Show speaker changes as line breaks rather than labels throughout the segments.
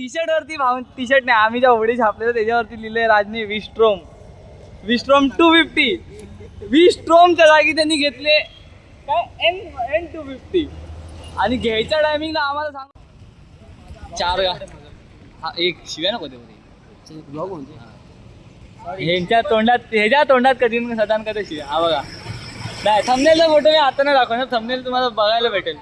T shirt वरती T shirt नाही, आम्ही ज्या होडी छापले त्याच्यावरती लिहिले राजनी विस्ट्रोम 250. विस्ट्रोमच्या जागी त्यांनी घेतले काय एन 250 आणि घ्यायच्या टायमिंगला आम्हाला सांग 4 हा एक शिव्या नको ह्यांच्या तोंडात कधी सदान कधी शिव्या. हा बघा नाही थंबनेलचा फोटो मी आता नाही दाखवणार, थंबनेल तुम्हाला बघायला भेटेल.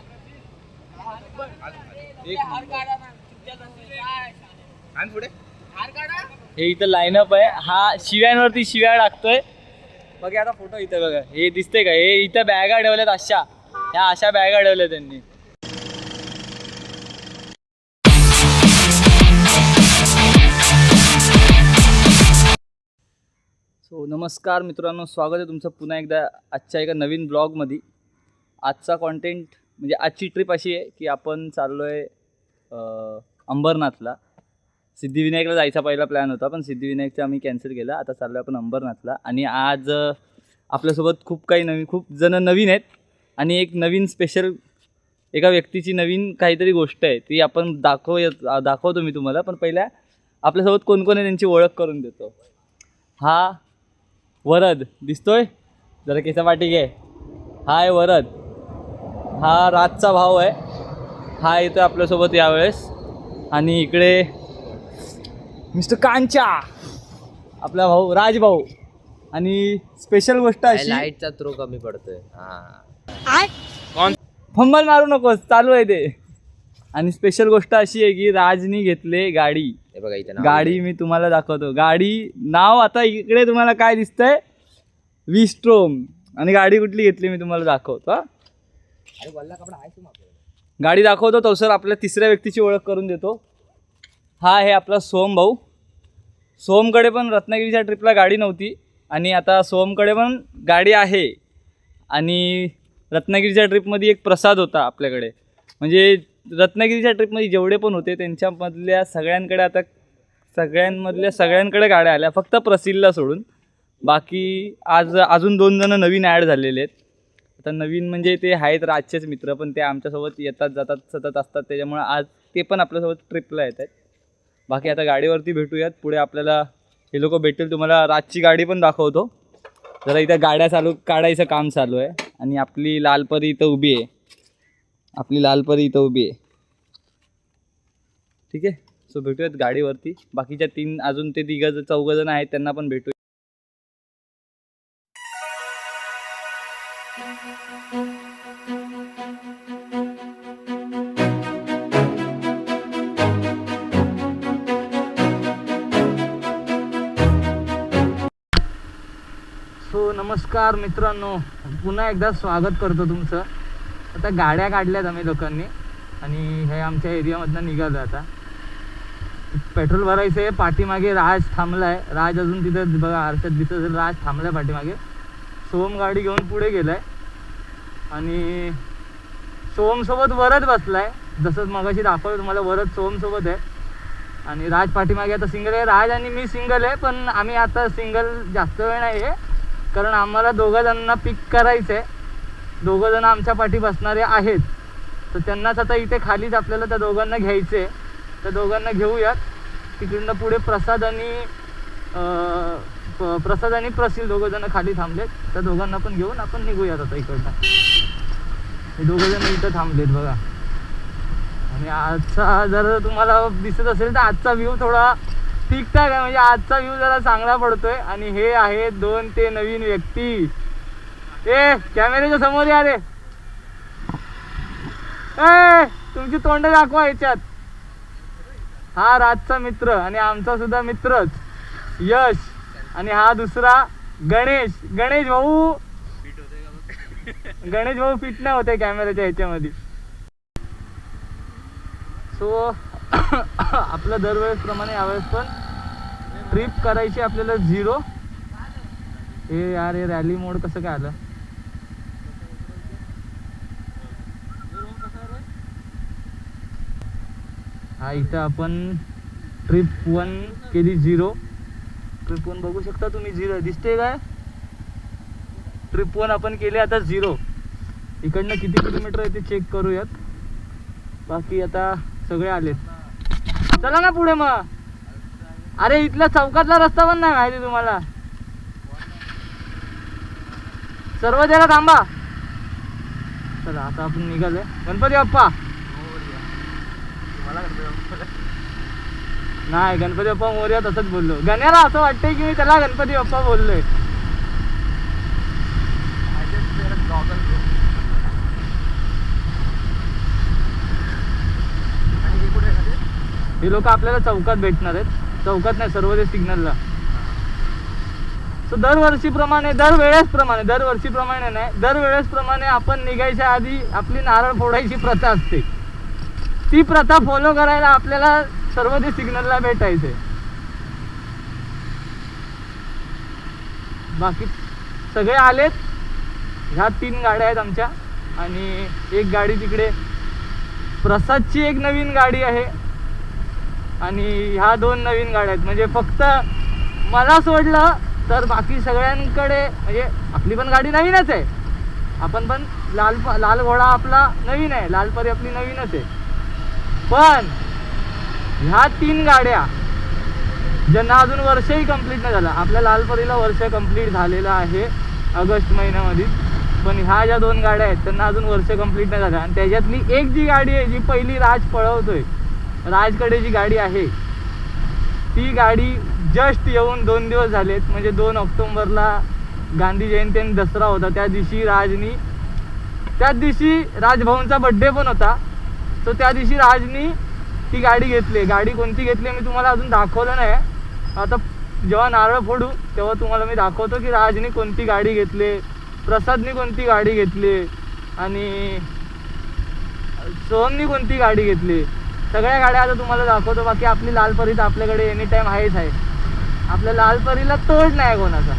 हे इथं लाईनअप आहे, हा शिव्यांवरती शिव्या टाकतोय. बघा आता फोटो इथं बघा, हे दिसते का, हे इथं बॅगा ठेवल्यात अशा बॅगा ठेवल्या त्यांनी. सो नमस्कार मित्रांनो, स्वागत आहे तुमचं पुन्हा एकदा आजच्या एका नवीन ब्लॉगमध्ये. आजचा कॉन्टेंट म्हणजे आजची ट्रिप अशी आहे की आपण चाललो आहे अंबरनाथला. सिद्धिविनायकला जायचा पहिला प्लॅन होता, पण सिद्धिविनायकचा आम्ही कॅन्सल केला. आता चाललो आहे आपण अंबरनाथला. आणि आज आपल्यासोबत खूप जण नवीन आहेत आणि एक नवीन स्पेशल एका व्यक्तीची नवीन काहीतरी गोष्ट आहे ती आपण दाखवतो मी तुम्हाला. पण पहिल्या आपल्यासोबत कोण कोण आहे त्यांची ओळख करून देतो. हा वरद दिसतोय, जरा केसा पाठी घे. हाय वरद, हा राजचा भाऊ आहे. हा येतो आपल्यासोबत यावेळेस. आणि इकडे मिस्टर कांचा, आपला भाऊ राजभाऊ. आणि स्पेशल गोष्ट अशी,
लाईटचा थ्रो कमी पडतोय.
फंबल मारू नकोस, चालू आहे ते. आणि स्पेशल गोष्ट अशी आहे की राजनी घेतले गाडी.
बघा इथं
गाडी मी तुम्हाला दाखवतो. गाडी नाव आता इकडे तुम्हाला काय दिसतंय, विस्ट्रोम. आणि गाडी कुठली घेतली मी तुम्हाला दाखवतो. गाडी दाखवतो तो सर आपल्या तिसऱ्या व्यक्तीची ओळख करून देतो. हा आहे आपला सोम भाऊ. सोमकडे पण रत्नागिरीच्या ट्रिपला गाडी नव्हती आणि आता सोमकडे पण गाडी आहे. आणि रत्नागिरीच्या ट्रिपमध्ये एक प्रसाद होता आपल्याकडे. म्हणजे रत्नागिरीच्या ट्रिपमध्ये जेवढे पण होते त्यांच्यामधल्या सगळ्यांकडे गाड्या आल्या, फक्त प्रसिलला सोडून. बाकी आज अजून 2 जण नवीन ॲड झालेले आहेत. आता नवीन म्हणजे ते आहेत राजचेच मित्र, पण ते आमच्यासोबत येतात जातात सतत असतात, त्याच्यामुळे आज ते पण आपल्यासोबत ट्रिपला येत आहेत. बाकी आता गाडीवरती भेटूयात. पुढे आपल्याला हे लोक भेटतील. तुम्हाला राजची गाडी पण दाखवतो. जरा इथं गाड्या काढायचं काम चालू आहे. आणि आपली लालपरी इथं उभी आहे. ठीक आहे. सो भेटूयात गाडीवरती. बाकीच्या 3 अजून ते 4 जण आहेत, त्यांना पण भेटूया. सो नमस्कार मित्रांनो, पुन्हा एकदा स्वागत करतो तुमचं. आता गाड्या काढल्यात आम्ही लोकांनी आणि हे आमच्या एरियामधनं निघालो. आता पेट्रोल भरायचं आहे. पाठीमागे राज थांबला आहे. राज अजून तिथं बघा आरशात दिसत असेल, राज थांबला आहे पाठीमागे. सोम गाडी घेऊन पुढे गेला आहे आणि सोमसोबत वरद बसला आहे. जसं मगाशी दाखवलं तुम्हाला, वरद सोमसोबत आहे आणि राज पाठीमागे आता सिंगल आहे. राज आणि मी सिंगल आहे, पण आम्ही आता सिंगल जास्त वेळ नाही आहे, कारण आम्हाला 2 जणांना पिक करायचं आहे. 2 जण आमच्या पाठी बसणारे आहेत, तर त्यांनाच आता इथे खालीच आपल्याला त्या 2घांना घ्यायचं आहे. त्या 2घांना घेऊयात. तिकडनं पुढे प्रसाद आणि प्रसिल 2 जण खाली थांबलेत. त्या 2घांना पण घेऊन आपण निघूयात आता इकडनं. हे 2 जण इथं थांबलेत बघा. आणि आजचा जर तुम्हाला दिसत असेल तर आजचा व्ह्यू थोडा ठीकठाक आहे, म्हणजे आजचा व्ह्यू जरा चांगला पडतोय. आणि हे आहेत 2 ते नवीन व्यक्ती. ए कॅमेऱ्याच्या समोर या रे. तुमची तोंड दाखवा ह्याच्यात. हा राजचा मित्र आणि आमचा सुद्धा मित्रच यश. आणि हा दुसरा गणेश भाऊ फिट नाही होते कॅमेऱ्याच्या ह्याच्यामध्ये. सो आपलं दरवेळेसप्रमाणे यावेळेस पण ट्रिप करायची आपल्याला 0. हे यार हे रॅली मोड कसं काय आलं. हा इथं आपण ट्रिप 1 केली 0. ट्रिप 1 बघू शकता तुम्ही 0 दिसते काय. ट्रिप 1 आपण केली आता 0. इकडनं किती किलोमीटर आहे ते चेक करूयात. बाकी आता सगळे आलेत. चला ना पुढे मग. अरे इथल्या चौकातला रस्ता पण नाही माहिती तुम्हाला. सर्व जरा थांबा. चला आता आपण निघालोय. गणपती बाप्पा. नाही गणपती बाप्पा मोरया तसंच बोललो. गण्याला असं वाटतंय की मी त्याला गणपती बाप्पा बोललोय. हे लोक आपल्याला चौकात भेटणार आहेत. चौकात नाही, सर्वोदय सिग्नलला. सो दरवर्षीप्रमाणे दरवेळेसप्रमाणे आपण निघायच्या आधी आपली नारळ फोडायची प्रथा असते. ती प्रथा फॉलो करायला आपल्याला सर्वोदय सिग्नलला भेटायचंय. बाकी सगळे आलेत. ह्या 3 गाड्या आहेत आमच्या आणि एक गाडी तिकडे प्रसादची एक नवीन गाडी आहे आणि ह्या 2 नवीन गाड्या आहेत. म्हणजे फक्त मला सोडलं तर बाकी सगळ्यांकडे म्हणजे आपली पण गाडी नवीनच आहे. आपण पण लाल घोडा आपला नवीन आहे, लालपरी आपली नवीनच आहे. पण ह्या 3 गाड्या ज्यांना अजून वर्षही कंप्लीट नाही झालं. आपल्या लालपरीला वर्ष कंप्लीट झालेलं आहे ऑगस्ट महिन्यामध्ये. पण ह्या ज्या 2 गाड्या आहेत त्यांना अजून वर्ष कंप्लीट नाही झालं. आणि त्याच्यातली एक जी गाडी आहे जी पहिली राज पळवतोय, राजकडे जी गाडी आहे ती गाडी जस्ट येऊन 2 दिवस झालेत. म्हणजे 2 ऑक्टोबरला गांधी जयंती आणि दसरा होता. त्याच दिवशी राजभाऊंचा बड्डे पण होता. सो त्या दिवशी राजनी ती गाडी घेतली. गाडी कोणती घेतली मी तुम्हाला अजून दाखवलं नाही. आता जेव्हा नारळ फोडू तेव्हा तुम्हाला मी दाखवतो की राजनी कोणती गाडी घेतली, प्रसादनी कोणती गाडी घेतली आणि सोहमनी कोणती गाडी घेतली. सगळ्या गाड्या आता तुम्हाला दाखवतो. बाकी आपली लालपरी तर आपल्याकडे एनी टाईम आहेच आहे. आपल्या लालपरीला तोड नाही कोणाचा.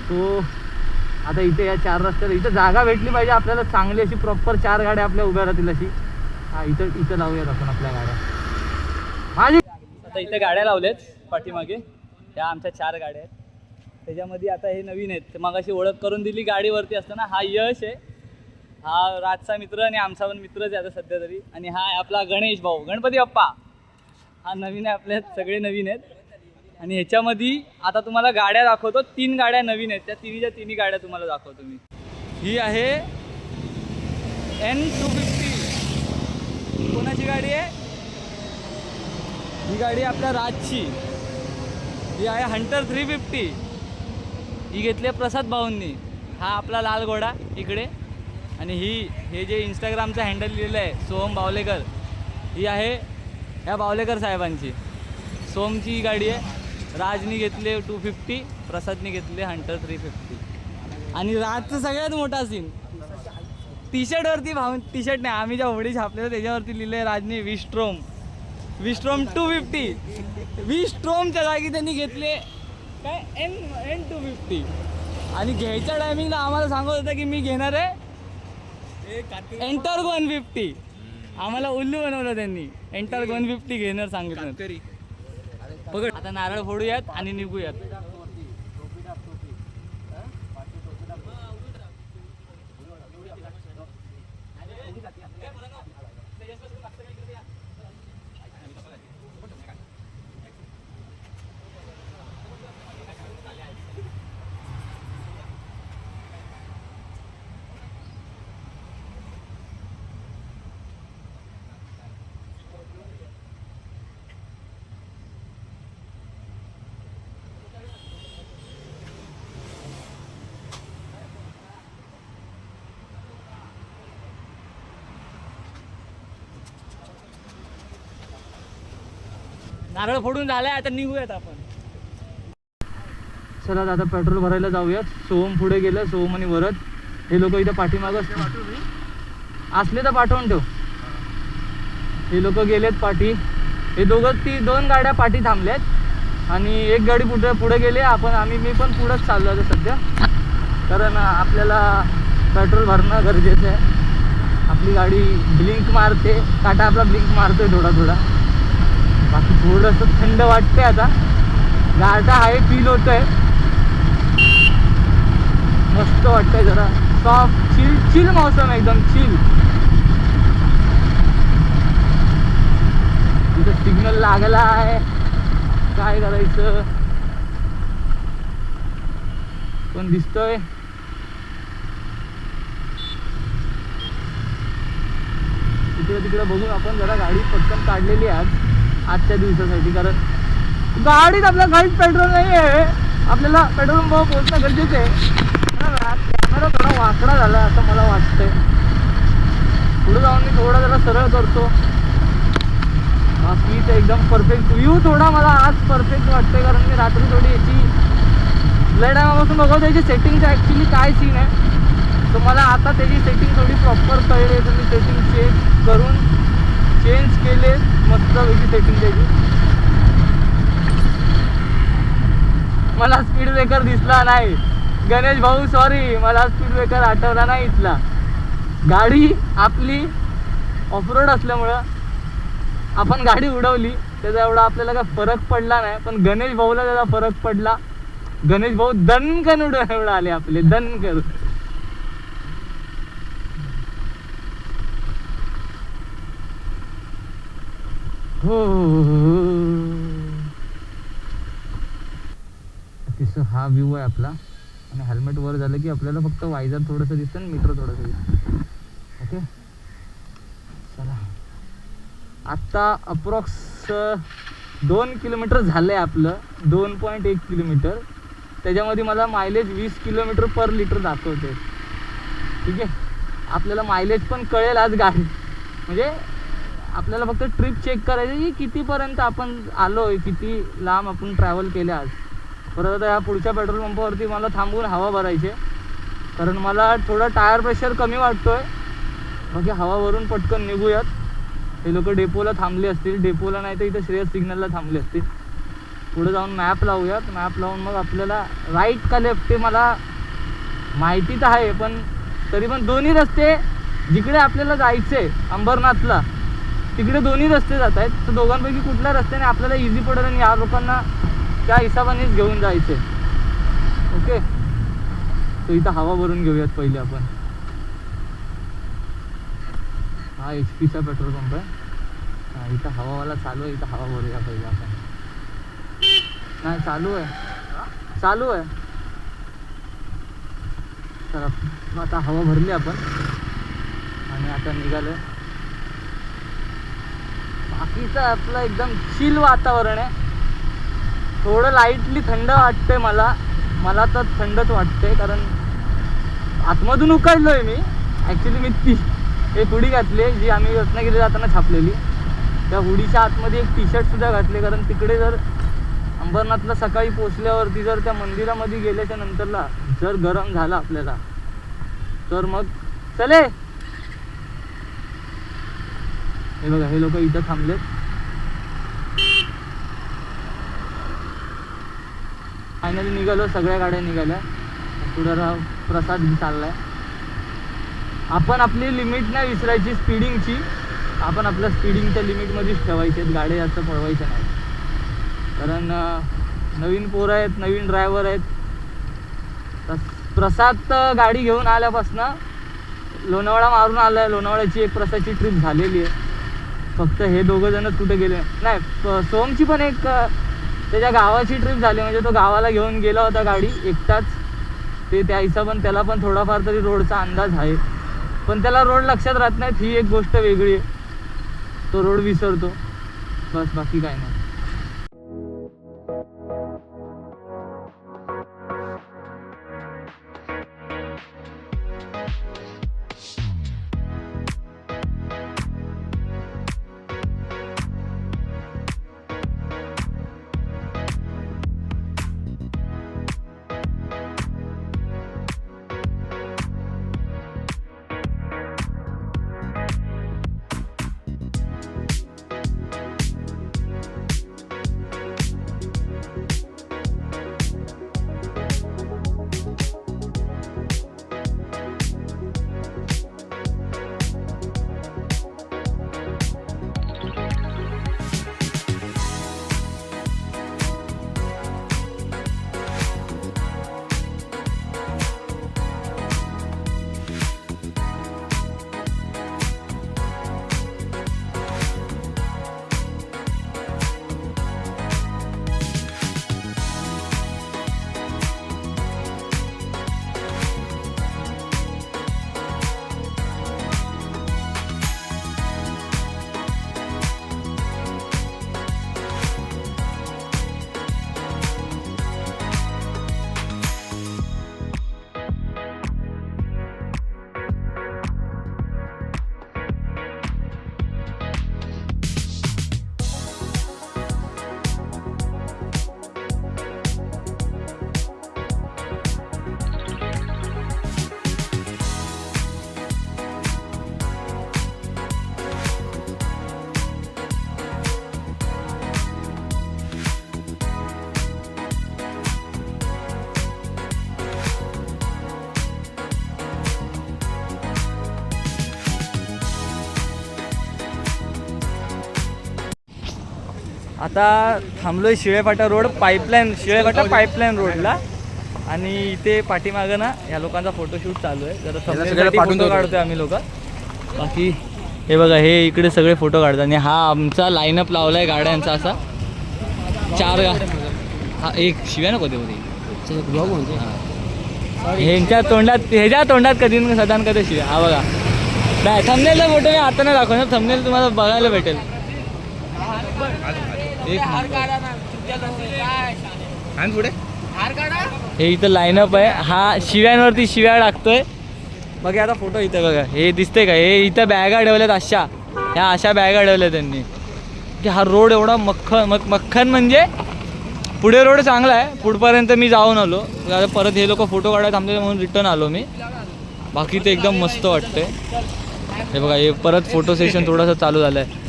तो आता इथे या 4 रस्त्याला इथं जागा भेटली पाहिजे आपल्याला चांगली अशी प्रॉपर 4 गाड्या आपल्या उभ्या राहतील अशी. हा इथं लावूयात आपण आपल्या गाड्या. माझी आता इथे गाड्या लावल्यात पाठीमागे. त्या आमच्या 4 गाड्या आहेत. त्याच्यामध्ये आता हे नवीन आहेत. ते मगाशी ओळख करून दिली गाडीवरती असताना. हा यश आहे, हा राजचा मित्र आणि आमचा पण मित्रच आहे आता सध्या तरी. आणि हा आहे आपला गणेश भाऊ, गणपती बाप्पा. हा नवीन आहे, आपल्यात सगळे नवीन आहेत. आणि ह्याच्यामध्ये आता तुम्हाला गाड्या दाखवतो. 3 गाड्या नवीन आहेत. त्या तिन्ही गाड्या तुम्हाला दाखवतो मी. ही आहे N250. कोणाची गाडी आहे ही? गाडी आपल्या राजची. ही आहे हंटर 350. ही घेतली आहे प्रसाद भाऊंनी. हा आपला लाल घोडा इकडे. आणि हे जे इंस्टाग्रामचं हँडल लिहिलेलं आहे सोहम बावलेकर, ही आहे ह्या बावलेकर साहेबांची. सोमची ही गाडी आहे. राजनी घेतले 250, प्रसादनी घेतले हंटर 350. आणि राजचं सगळ्यात मोठा सीन टी शर्टवरती टी शर्ट नाही, आम्ही ज्या होडी छापलेलं त्याच्यावरती लिहिलं आहे राजनी विस्ट्रोम 250. विस्ट्रोमच्या जागी त्यांनी घेतले काय N250. आणि घ्यायच्या टायमिंगला आम्हाला सांगत होता की मी घेणार आहे एंटॉर्क 150. आम्हाला उल्लू बनवलं त्यांनी. एंटॉर्क 150 घेणार सांगितलं. बघ आता नारळ फोडूयात आणि निघूयात. नारळ फोडून झालाय, आता निघूयात आपण. चला आता पेट्रोल भरायला जाऊयात. सोहम पुढे गेलं, सोहम आणि वरद हे लोक इथं पाठीमागं असले तर पाठवून ठेव. हे लोक गेलेत पाठी. हे 2 गाड्या पाठी थांबल्यात आणि एक गाडी पुढे गेली. मी पण पुढंच चाललो आहे सध्या, कारण आपल्याला पेट्रोल भरणं गरजेचं आहे. आपली गाडी ब्लिंक मारते, काटा आपला ब्लिंक मारतोय थोडा. बाकी थोडंसं थंड वाटतंय. आता गारठा आहे, फील होतंय, मस्त वाटतंय. जरा सॉफ्ट चिल मौसम, एकदम चिल. लागला आहे, काय करायचं. पण दिसतोय तिकडे बघून आपण जरा गाडी पटकन काढलेली आहे आजच्या दिवसासाठी. कारण गाडीत आपल्या गाडीत पेट्रोल नाही आहे, आपल्याला पेट्रोल पंप पोहोचणं गरजेचं आहे. कॅमेरा थोडा वाकडा झाला असं मला वाटतंय. पुढे जाऊन मी थोडा जरा सरळ करतो. बाकी तर एकदम परफेक्ट व्ह्यू थोडा मला आज परफेक्ट वाटतंय. कारण मी रात्री थोडी याची लय टायमापासून बघतो याची सेटिंगचं ॲक्च्युली काय सीन आहे. तर मला आता त्याची सेटिंग थोडी प्रॉपर कळली. तर मी सेटिंग चेंज केले मस्त वेगळी सेटिंग त्याची. मला स्पीड ब्रेकर दिसला नाही गणेश भाऊ, सॉरी, मला स्पीड ब्रेकर आठवला नाही इथला. गाडी आपली ऑफरोड असल्यामुळं आपण गाडी उडवली, त्याचा एवढा आपल्याला काय फरक पडला नाही. पण गणेश भाऊला त्याचा फरक पडला. गणेश भाऊ दणकन उडवून आले आपले, दणकन. हो हा व्ह्यू आहे आपला. आणि हेल्मेट वर झालं की आपल्याला फक्त वायझर थोडंसं दिसतं आणि मीटर थोडंसं दिसतं. ओके, चला आत्ता अप्रॉक्स 2 किलोमीटर झालं आहे आपलं, 2.1 किलोमीटर. त्याच्यामध्ये मला मायलेज 20 किलोमीटर पर लिटर दाखवते. ठीक आहे, आपल्याला मायलेज पण कळेल आज गाडी. म्हणजे आपल्याला फक्त ट्रिप चेक करायची की कितीपर्यंत आपण आलो आहे, किती लांब आपण ट्रॅव्हल केले आज. परत आता ह्या पुढच्या पेट्रोल पंपावरती मला थांबून हवा भरायची आहे. कारण मला थोडं टायर प्रेशर कमी वाटतोय. बाकी हवा भरून पटकन निघूयात. हे लोक डेपोला थांबले असतील, डेपोला नाही तर इथं श्रेयस सिग्नलला थांबले असतील. पुढे जाऊन मॅप लावूयात. मॅप लावून मग आपल्याला राईट का लेफ्ट ते मला माहिती तर आहे, पण तरी पण दोन्ही रस्ते जिकडे आपल्याला जायचं आहे अंबरनाथला तिकडे दोन्ही रस्ते जात आहेत. तर दोघांपैकी कुठल्या रस्त्याने आपल्याला इझी पडेल आणि या लोकांना त्या हिशोबानेच घेऊन जायचं आहे. ओके, तर इथं हवा भरून घेऊयात पहिले आपण. हा HP चा पेट्रोल पंप आहे. हा इथं हवावाला चालू आहे, इथं हवा भरूया पहिले आपण. नाही चालू आहे, चालू आहे. तर आता हवा भरली आपण आणि आता निघालोय. बाकीचं आपलं एकदम चिल वातावरण आहे. थोडं लाईटली थंड वाटतंय मला तर थंडच वाटतंय. कारण आतमधून उकाळलोय मी. ॲक्च्युली मी एक हुडी घातली जी आम्ही रत्नागिरी जाताना छापलेली. त्या हुडीच्या आतमध्ये एक टी-शर्ट सुद्धा घातले. कारण तिकडे जर अंबरनाथला सकाळी पोचल्यावरती जर त्या मंदिरामध्ये गेल्याच्या नंतरला जर गरम झाला आपल्याला तर मग चले. हे बघा हे लोक इथं थांबलेत. फायनली निघालो, सगळ्या गाड्या निघाल्या. पुढे प्रसाद चाललाय. आपण आपली लिमिट नाही विसरायची स्पीडिंगची. आपण आपल्या स्पीडिंगच्या लिमिटमध्येच ठेवायचे आहेत, गाड्या जास्त पळवायच्या नाही. कारण नवीन पोरं आहेत, नवीन ड्रायव्हर आहेत. प्रसाद गाडी घेऊन आल्यापासनं लोणावळा मारून आला आहे. लोणावळ्याची एक प्रसादची ट्रिप झालेली आहे. फक्त हे दोघं जणच कुठे गेले नाही. सोमची पण एक त्याच्या गावाची ट्रिप झाली. म्हणजे तो गावाला घेऊन गेला होता गाडी एकटाच. ते त्या हिशोबाने त्याला पण थोडाफार तरी रोडचा अंदाज आहे. पण त्याला रोड लक्षात राहत नाहीत, ही एक गोष्ट वेगळी आहे. तो रोड विसरतो बस, बाकी काय नाही. आता थांबलोय शिळेफाटा रोड पाईपलाईन शिळेफाटा पाईपलाईन रोडला आणि इथे पाठीमागं ना ह्या लोकांचा फोटोशूट चालू आहे. जरा थंबनेलसाठी फोटो काढतोय आम्ही लोक. बाकी हे बघा हे इकडे सगळे फोटो काढतात आणि हा आमचा लाईनअप लावला आहे गाड्यांचा असा 4 हा एक शिव्या नको ते ब्लॉग म्हणते ह्यांच्या तोंडात कधी सदान कधी शिव्या. हा बघा नाही थंबनेलचा फोटो मी आता नाही दाखवणार. थंबनेल तुम्हाला बघायला भेटेल. हे इथं लाईनअप आहे. हा शिव्यांवरती शिव्या टाकतोय. बघा आता फोटो इथं बघा हे दिसते का हे इथं बॅगा ठेवल्यात अशा ह्या अशा बॅगा ठेवल्या त्यांनी की हा रोड एवढा मक्खन म्हणजे पुढे रोड चांगला आहे. पुढपर्यंत मी जाऊन आलो. परत हे लोक फोटो काढायला थांबले म्हणून रिटर्न आलो मी. बाकी ते एकदम मस्त वाटतंय. हे बघा हे परत फोटो सेशन थोडंसं चालू झालं आहे.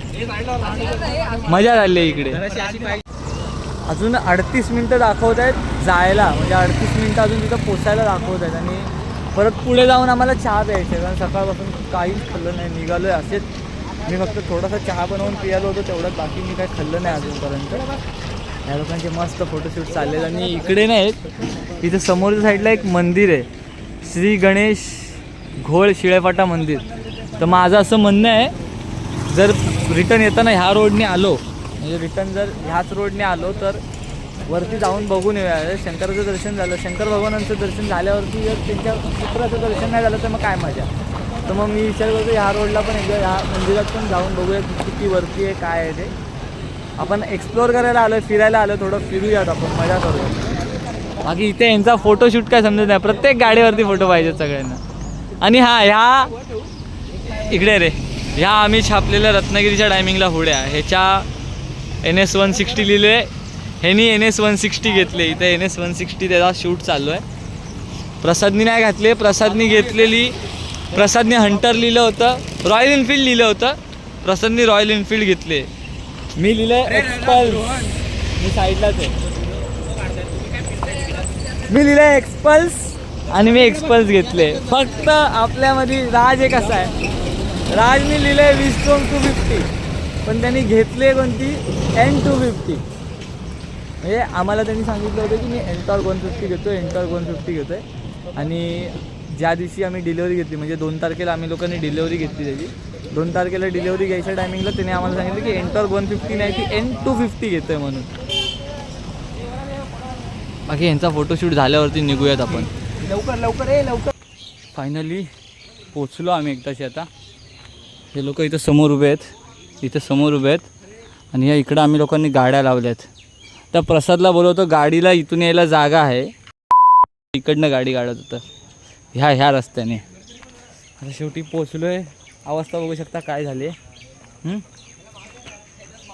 मजा झाली आहे इकडे. अजून 38 मिनटं दाखवत आहेत जायला म्हणजे 38 मिनटं अजून तिथं पोचायला दाखवत आहेत आणि परत पुढे जाऊन आम्हाला चहा प्यायचा आहे कारण सकाळपासून काहीच खाल्लं नाही. निघालो आहे असेच. मी फक्त थोडासा चहा बनवून पियालो होतो तेवढ्यात. बाकी मी काही खाल्लं नाही अजूनपर्यंत. या लोकांचे मस्त फोटोशूट चालले आहेत आणि इकडे नाहीत इथं समोरच्या साईडला एक मंदिर आहे श्री गणेश घोळ शिळेफाटा मंदिर. तर माझं असं म्हणणं आहे जर रिटर्न येताना ह्या रोडने आलो म्हणजे रिटर्न जर ह्याच रोडने आलो तर वरती जाऊन बघून येऊया. शंकराचं दर्शन झालं शंकर भगवानांचं दर्शन झाल्यावरती जर त्यांच्या पुत्राचं दर्शन नाही झालं तर मग काय मजा. तर मग मी विचार करतो ह्या रोडला पण एकदा ह्या मंदिरात पण जाऊन बघूया किती वरती आहे काय आहे ते. आपण एक्सप्लोअर करायला आलो आहे फिरायला आलो थोडं फिरूयात आपण मजा करूया. बाकी इथे यांचा फोटोशूट काय समजत नाही. प्रत्येक गाडीवरती फोटो पाहिजेत सगळ्यांना. आणि ह्या इकडे रे ह्या आम्ही छापलेल्या रत्नागिरीच्या टायमिंगला होड्या ह्याच्या NS 160 लिहिले ह्यांनी NS 160 घेतले. इथे NS 160 त्याचा शूट चालू आहे. प्रसादनी नाही घातले. प्रसादनी घेतलेली प्रसादनी हंटर लिहिलं होतं रॉयल एनफिल्ड लिहिलं होतं. प्रसादनी रॉयल एनफिल्ड घेतले. मी लिहिलं एक्सपल्स. मी साईडलाच आहे. मी लिहिलं एक्सपल्स आणि मी एक्सपल्स घेतले. फक्त आपल्यामध्ये राज एक असा आहे राजनी लिहिलं आहे विस्टोम 250 पण त्यांनी घेतले कोणती N250. म्हणजे आम्हाला त्यांनी सांगितलं होतं की मी एनटॉर्क 150 घेतो एनटॉर्क 150 घेतो आहे. आणि ज्या दिवशी आम्ही डिलेवरी घेतली म्हणजे 2 तारखेला आम्ही लोकांनी डिलेवरी घेतली त्याची 2 तारखेला डिलेवरी घ्यायच्या टायमिंगला त्याने आम्हाला सांगितलं की एनटॉर्क 150 नाही ती N250 घेतो आहे म्हणून. बाकी यांचा फोटोशूट झाल्यावरती निघूयात आपण. लवकर. फायनली पोचलो आम्ही एकदाची. आता हे लोक इथं समोर उभे आहेत आणि या इकडं आम्ही लोकांनी गाड्या लावल्यात. तर प्रसादला बोलवतो गाडीला इथून यायला जागा आहे इकडनं गाडी काढत होतं ह्या रस्त्याने. आता शेवटी पोचलो आहे. अवस्था बघू शकता काय झाली आहे.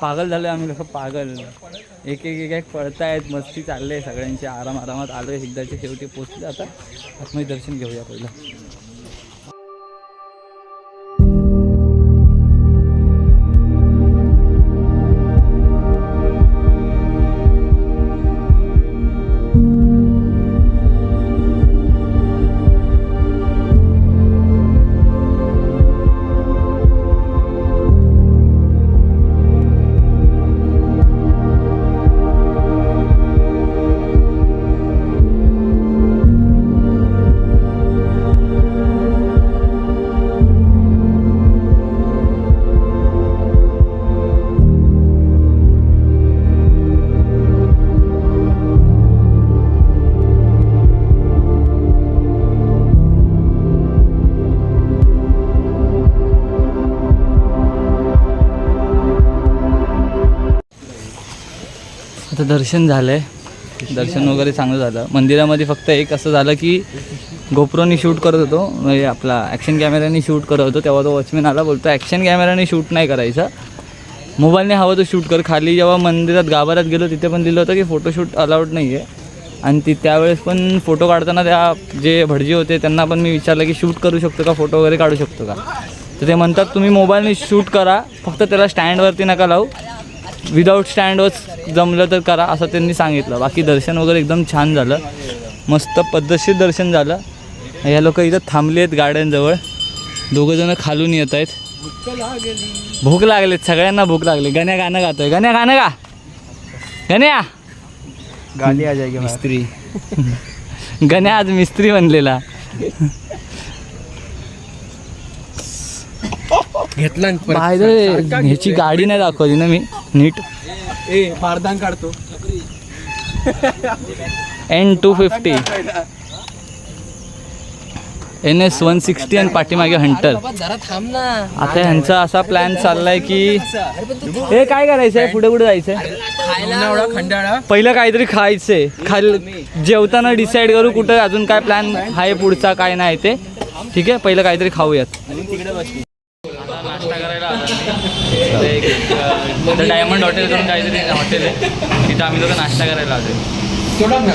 पागल झालो आम्ही लोक पागल. एक पळतायत मस्ती चालले आहे सगळ्यांची. आरामात आलो आहे एकदाचे. शेवटी पोचले. आता आतमध्ये दर्शन घेऊया पहिलं. आता दर्शन झालं आहे. दर्शन वगैरे चांगलं झालं. मंदिरामध्ये फक्त एक असं झालं की गोप्रोनी शूट करत होतो म्हणजे आपला ॲक्शन कॅमेऱ्याने शूट करत होतो तेव्हा तो वॉचमॅन आला बोलतो ॲक्शन कॅमेऱ्याने शूट नाही करायचं मोबाईलने हवं तो शूट कर. खाली जेव्हा मंदिरात गाभाऱ्यात गेलो तिथे पण दिलं होतं की फोटोशूट अलाउड नाही आहे. आणि त्यावेळेस पण फोटो काढताना त्या जे भटजी होते त्यांना पण मी विचारलं की शूट करू शकतो का फोटो वगैरे काढू शकतो का. तर ते म्हणतात तुम्ही मोबाईलने शूट करा फक्त त्याला स्टँडवरती नका लावू. विदाऊट स्टँडवर जमलं तर करा असं त्यांनी सांगितलं. बाकी दर्शन वगैरे एकदम छान झालं. मस्त पद्धतशीर दर्शन झालं. या लोक इथं थांबले आहेत गाड्यांजवळ. दोघंजणं खालून येत आहेत. भूक लागलेत सगळ्यांना भूक लागली. गाणं गातोय गाणं गा गण्या
गाली आ जाएगी
मिस्त्री गण्या आज मिस्त्री बनलेला.
घेतला
ह्याची गाडी नाही दाखवली ना मी नीट.
पारदान काढतो.
N250 NS 160 आणि पाठीमागे हंटर. आता ह्यांचा असा प्लॅन चाललाय की हे काय करायचंय, पुढे पुढे जायचंय,
खंडाळा
पहिलं काहीतरी खायचंय, जेवताना डिसाईड करू कुठं अजून काय प्लॅन आहे पुढचा काय नाही ते. ठीक आहे, पहिलं काहीतरी खाऊयात. नाश्ता करायला डायमंड हॉटेल करून काहीतरी हॉटेल आहे, तिथं आम्ही लोक नाश्ता करायला आलो.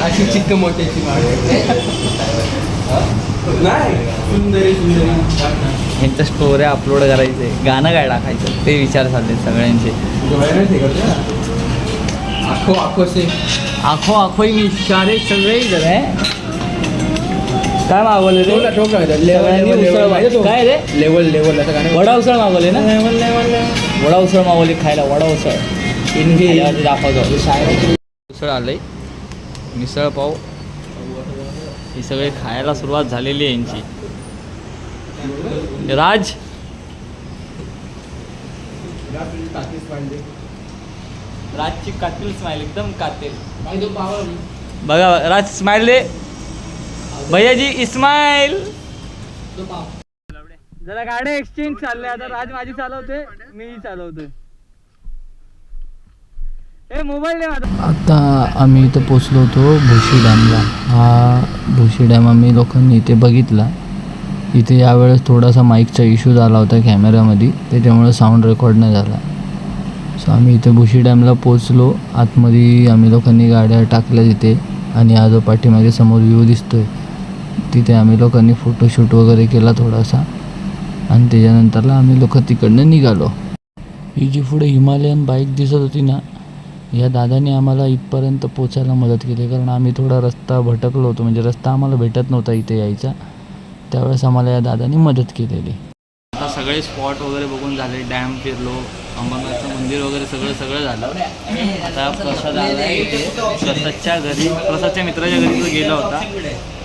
अशी चिक्क मोठ्याची
ह्यांच्या स्टोऱ्या अपलोड करायचे, गाणं काय टाकायचं ते विचार चालले सगळ्यांचे. आखो आखो मी इशारे सगळे जरा काय मागवले रे, काय रे
लेवल लेवल असं गाणं.
वडा उसळ मागवले ना, वडा उसळ मागवली खायला. वडा उसळ इनव्ही दाखवतो. उसळ आलंय, मिसळ पाव, ही सगळे खायला सुरुवात झालेली आहे यांची. राज राजची कातील स्माइल, एकदम कातील. बघा राज स्माइल दे भैयाजी, इस्माइल. जरा गाड्या एक्सचेंज चालले. आता राज माझी चालवते, मी चालवतोय. ए मोबाईल दे माझा.
आता आम्ही इथं पोचलो होतो भुशी डॅमला. हा भुशी डॅम आम्ही लोकांनी इथे बघितला. इथे यावेळेस थोडासा माईकचा इश्यू झाला होता कॅमेऱ्यामध्ये, त्याच्यामुळे साऊंड रेकॉर्ड नाही झाला. सो आम्ही इथे भुशी डॅमला पोचलो. आतमध्ये आम्ही लोकांनी गाड्या टाकल्या तिथे, आणि हा जो पाठीमागे समोर व्ह्यू दिसतोय तिथे आम्ही लोकांनी फोटोशूट वगैरे केला थोडासा, आणि त्याच्यानंतरला आम्ही लोक तिकडनं निघालो. ही जी पुढे हिमालयन बाईक दिसत होती ना, या दादाने आम्हाला इथपर्यंत पोचायला मदत केली, कारण आम्ही थोडा रस्ता भटकलो होतो, म्हणजे रस्ता आम्हाला भेटत नव्हता इथे यायचा. त्यावेळेस आम्हाला या दादाने मदत केलेली.
आता सगळे स्पॉट वगैरे बघून झाले, डॅम फिरलो, अंबानाथचं मंदिर वगैरे सगळं झालं. आता प्रसाद आला इथे प्रसादच्या घरी, प्रसादच्या मित्राच्या घरी तो गेला होता.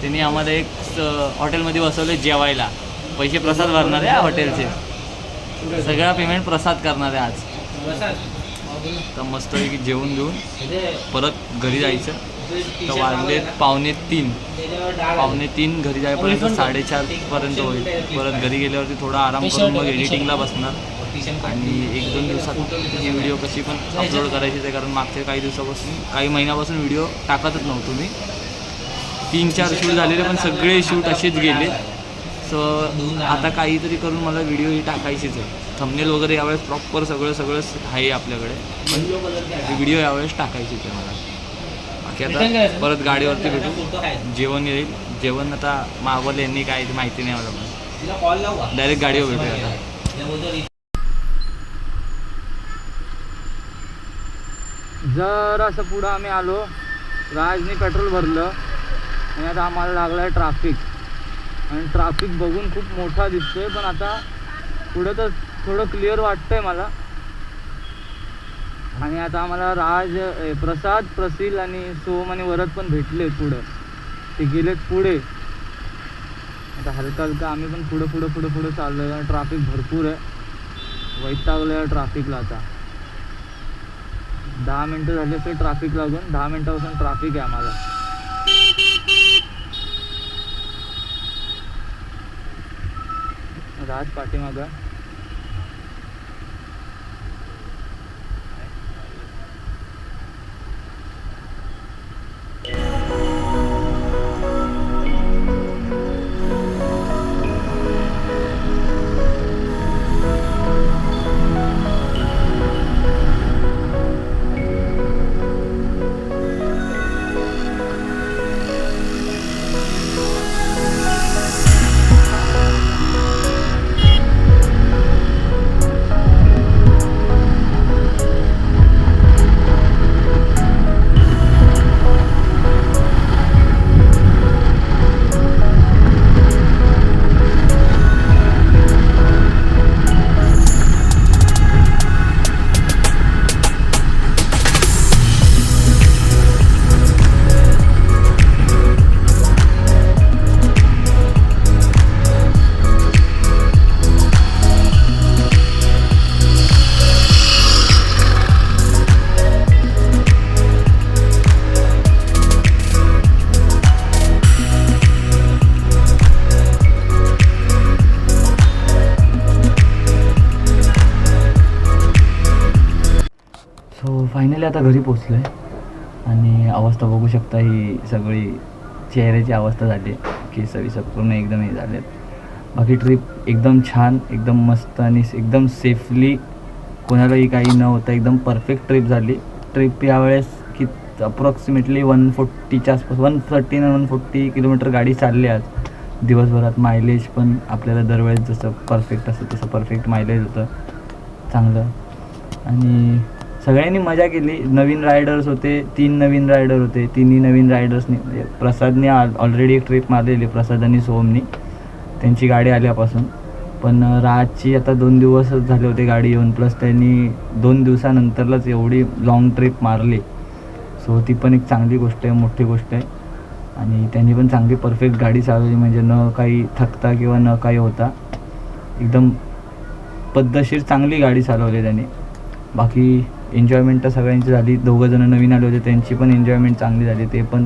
त्यांनी आम्हाला एक हॉटेलमध्ये बसवले जेवायला. पैसे प्रसाद भरणार आहे हॉटेलचे, सगळा पेमेंट प्रसाद करणार आहे आज. तर मस्तपैकी जेवून घेऊन परत घरी जायचं. तर वाजलेत 2:45 घरी जायपर्यंत 4:30 होईल. परत घरी गेल्यावरती थोडा आराम करून मग एडिटिंगला बसणार. आणि 1-2 दिवसात ही व्हिडिओ कशी पण अपलोड करायची आहे, कारण मागच्या काही महिन्यापासून व्हिडिओ टाकतच नव्हतो मी. 3-4 शूट झालेले, पण सगळे शूट असेच गेले. सो आता काहीतरी करून मला व्हिडिओ ही टाकायचीच आहे. थंबनेल वगैरे यावेळेस प्रॉपर सगळं आहे आपल्याकडे, पण व्हिडिओ यावेळेस टाकायचीच आहे मला. बाकी आता परत गाडीवरती भेटू, जेवण येईल. जेवण आता मागवलं यांनी काय ते माहिती नाही मला, पण डायरेक्ट गाडीवर भेटूया आता. जर असं पुढं आम्ही आलो, राजने पेट्रोल भरलं आणि आता आम्हाला लागलं आहे ट्रॅफिक. आणि ट्रॅफिक बघून खूप मोठा दिसतोय, पण आता पुढं तर थोडं क्लिअर वाटतंय मला. आणि आता आम्हाला प्रसाद, प्रसिल आणि सोम आणि वरद पण भेटले पुढं, ते गेलेत पुढे. आता हलका आम्ही पण पुढं चाललो आहे. ट्रॅफिक भरपूर आहे, वैतागलो आहे ट्रॅफिकला. आता 10 मिनटं झाली असेल ट्रॅफिक लागून. 10 मिनटापासून ट्रॅफिक आहे आम्हाला. राज पाठीमागं.
सो फायनली आता घरी पोचलो आहे आणि अवस्था बघू शकता, ही सगळी चेहऱ्याची अवस्था झाली आहे, केस विसर पूर्ण एकदम हे झाले आहेत. बाकी ट्रिप एकदम छान, एकदम मस्त आणि एकदम सेफली, कोणालाही काही न होता एकदम परफेक्ट ट्रिप झाली. ट्रिप यावेळेस की अप्रॉक्सिमेटली 140च्या आसपास, 130 आणि 140 किलोमीटर गाडी चालली आज दिवसभरात. मायलेज पण आपल्याला दरवेळेस जसं परफेक्ट असतं तसं परफेक्ट मायलेज होतं चांगलं. आणि सगळ्यांनी मजा केली. नवीन रायडर्स होते, 3 नवीन रायडर होते. तिन्ही नवीन रायडर्सनी, म्हणजे प्रसादने ऑलरेडी एक ट्रिप मारलेली, प्रसाद आणि सोहमनी, त्यांची गाडी आल्यापासून. पण राजची आता 2 दिवसच झाले होते गाडी येऊन, प्लस त्यांनी 2 दिवसानंतरलाच एवढी लाँग ट्रिप मारली. सो ती पण एक चांगली गोष्ट आहे, मोठी गोष्ट आहे. आणि त्यांनी पण चांगली परफेक्ट गाडी चालवली, म्हणजे न काही थकता किंवा न काही होता एकदम पद्धतशीर चांगली गाडी चालवली त्यांनी. बाकी एन्जॉयमेंट तर सगळ्यांची झाली. 2 जण नवीन आले होते, त्यांची पण एन्जॉयमेंट चांगली झाली. ते पण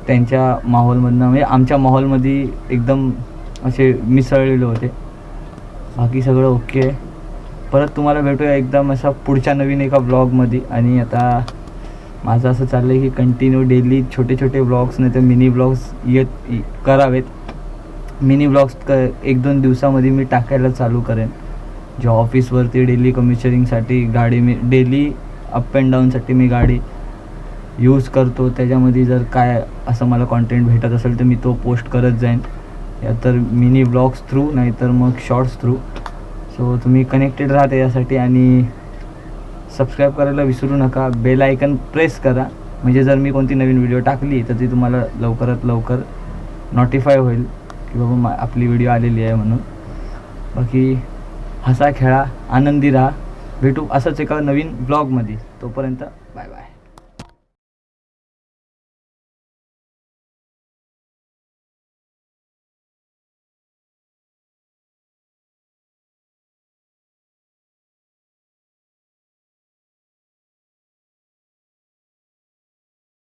त्यांच्या माहोलमधनं, म्हणजे आमच्या माहोलमध्ये एकदम असे मिसळलेले होते. बाकी सगळं ओके आहे. परत तुम्हाला भेटूया एकदम असा पुढच्या नवीन एका ब्लॉगमध्ये. आणि आता माझं असं चाललं आहे की कंटिन्यू डेली छोटे छोटे ब्लॉग्स नाही तर मिनी ब्लॉग्स करावेत. मिनी ब्लॉग्स 1-2 दिवसामध्ये मी टाकायला चालू करेन. जे ऑफिसवरती डेली कमिशनिंगसाठी गाडी, मी डेली अप अँड डाऊनसाठी मी गाडी यूज करतो, त्याच्यामध्ये जर काय असं मला कॉन्टेंट भेटत असेल तर मी तो पोस्ट करत जाईन, या तर मिनी ब्लॉग्स थ्रू, नाहीतर मग शॉर्ट्स थ्रू. सो तुम्ही कनेक्टेड राहते यासाठी. आणि सबस्क्राईब करायला विसरू नका. बेल आयकन प्रेस करा, म्हणजे जर मी कोणती नवीन व्हिडिओ टाकली तर ती तुम्हाला लवकरात लवकर नोटिफाय होईल की बाबा आपली व्हिडिओ आलेली आहे म्हणून. बाकी हसा खेळा, आनंदी राहा. भेटू असंच एका नवीन ब्लॉगमध्ये. तोपर्यंत बाय बाय.